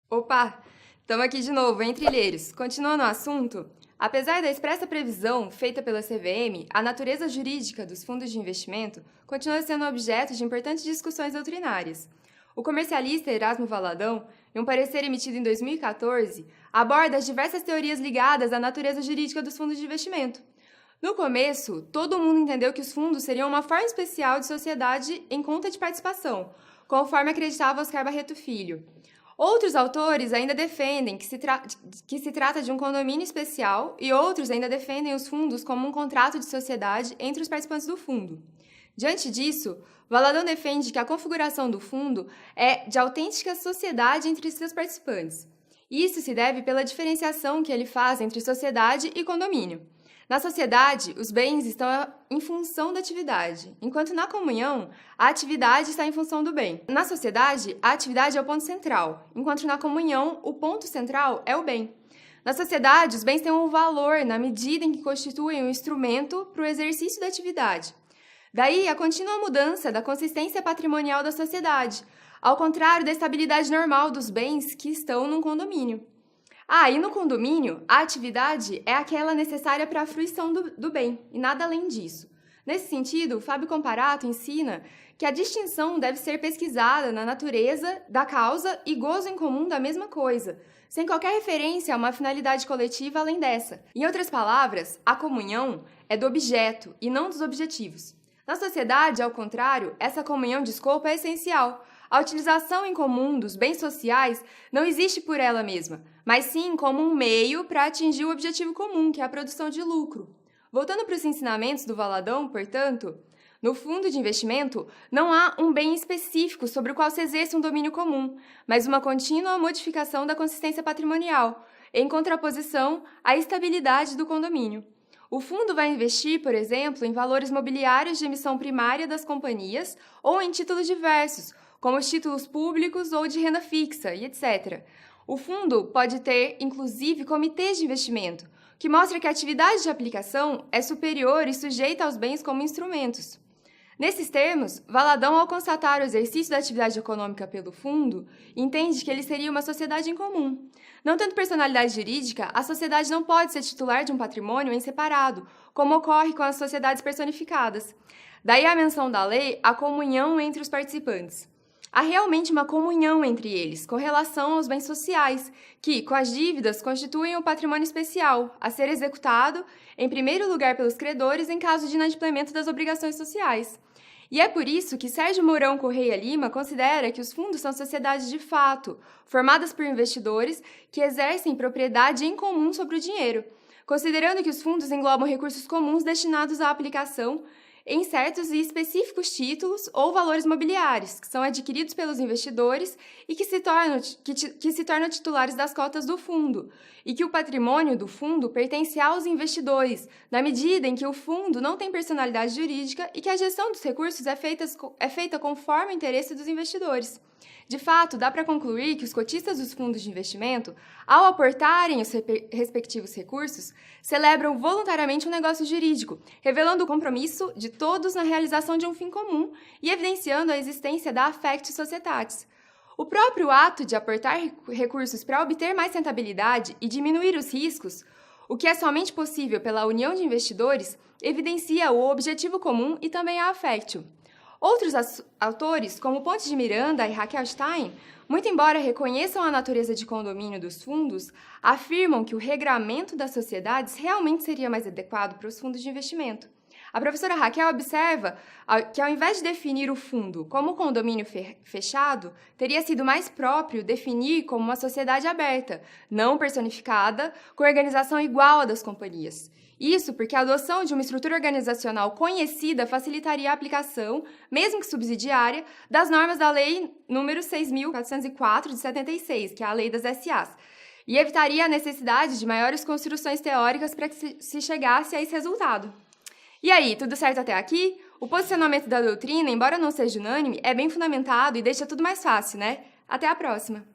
Opa, estamos aqui de novo, em Trilheiros. Continuando o assunto, apesar da expressa previsão feita pela CVM, a natureza jurídica dos fundos de investimento continua sendo objeto de importantes discussões doutrinárias. O comercialista Erasmo Valadão, em um parecer emitido em 2014, aborda as diversas teorias ligadas à natureza jurídica dos fundos de investimento. No começo, todo mundo entendeu que os fundos seriam uma forma especial de sociedade em conta de participação, conforme acreditava Oscar Barreto Filho. Outros autores ainda defendem que se trata de um condomínio especial e outros ainda defendem os fundos como um contrato de sociedade entre os participantes do fundo. Diante disso, Valadão defende que a configuração do fundo é de autêntica sociedade entre seus participantes. Isso se deve pela diferenciação que ele faz entre sociedade e condomínio. Na sociedade, os bens estão em função da atividade, enquanto na comunhão, a atividade está em função do bem. Na sociedade, a atividade é o ponto central, enquanto na comunhão, o ponto central é o bem. Na sociedade, os bens têm um valor na medida em que constituem um instrumento para o exercício da atividade. Daí, a contínua mudança da consistência patrimonial da sociedade, ao contrário da estabilidade normal dos bens que estão num condomínio. E no condomínio, a atividade é aquela necessária para a fruição do bem, e nada além disso. Nesse sentido, Fábio Comparato ensina que a distinção deve ser pesquisada na natureza da causa e gozo em comum da mesma coisa, sem qualquer referência a uma finalidade coletiva além dessa. Em outras palavras, a comunhão é do objeto e não dos objetivos. Na sociedade, ao contrário, essa comunhão de escopo é essencial. A utilização em comum dos bens sociais não existe por ela mesma, mas sim como um meio para atingir o objetivo comum, que é a produção de lucro. Voltando para os ensinamentos do Valadão, portanto, no fundo de investimento não há um bem específico sobre o qual se exerce um domínio comum, mas uma contínua modificação da consistência patrimonial, em contraposição à estabilidade do condomínio. O fundo vai investir, por exemplo, em valores mobiliários de emissão primária das companhias ou em títulos diversos, como os títulos públicos ou de renda fixa, e etc. O fundo pode ter, inclusive, comitês de investimento, que mostra que a atividade de aplicação é superior e sujeita aos bens como instrumentos. Nesses termos, Valadão, ao constatar o exercício da atividade econômica pelo fundo, entende que ele seria uma sociedade em comum. Não tendo personalidade jurídica, a sociedade não pode ser titular de um patrimônio em separado, como ocorre com as sociedades personificadas. Daí a menção da lei à comunhão entre os participantes. Há realmente uma comunhão entre eles, com relação aos bens sociais, que, com as dívidas, constituem o patrimônio especial, a ser executado, em primeiro lugar pelos credores, em caso de inadimplemento das obrigações sociais. E é por isso que Sérgio Mourão Correia Lima considera que os fundos são sociedades de fato, formadas por investidores que exercem propriedade em comum sobre o dinheiro, considerando que os fundos englobam recursos comuns destinados à aplicação em certos e específicos títulos ou valores mobiliários, que são adquiridos pelos investidores e que se tornam titulares das cotas do fundo, e que o patrimônio do fundo pertence aos investidores, na medida em que o fundo não tem personalidade jurídica e que a gestão dos recursos é feita conforme o interesse dos investidores. De fato, dá para concluir que os cotistas dos fundos de investimento, ao aportarem os respectivos recursos, celebram voluntariamente um negócio jurídico, revelando o compromisso de todos na realização de um fim comum e evidenciando a existência da affectio societatis. O próprio ato de aportar recursos para obter mais rentabilidade e diminuir os riscos, o que é somente possível pela união de investidores, evidencia o objetivo comum e também a affectio. Outros autores, como Pontes de Miranda e Raquel Stein, muito embora reconheçam a natureza de condomínio dos fundos, afirmam que o regramento das sociedades realmente seria mais adequado para os fundos de investimento. A professora Raquel observa que, ao invés de definir o fundo como condomínio fechado, teria sido mais próprio definir como uma sociedade aberta, não personificada, com organização igual à das companhias. Isso porque a adoção de uma estrutura organizacional conhecida facilitaria a aplicação, mesmo que subsidiária, das normas da Lei nº 6.404, de 76, que é a Lei das SAs, e evitaria a necessidade de maiores construções teóricas para que se chegasse a esse resultado. E aí, tudo certo até aqui? O posicionamento da doutrina, embora não seja unânime, é bem fundamentado e deixa tudo mais fácil, né? Até a próxima!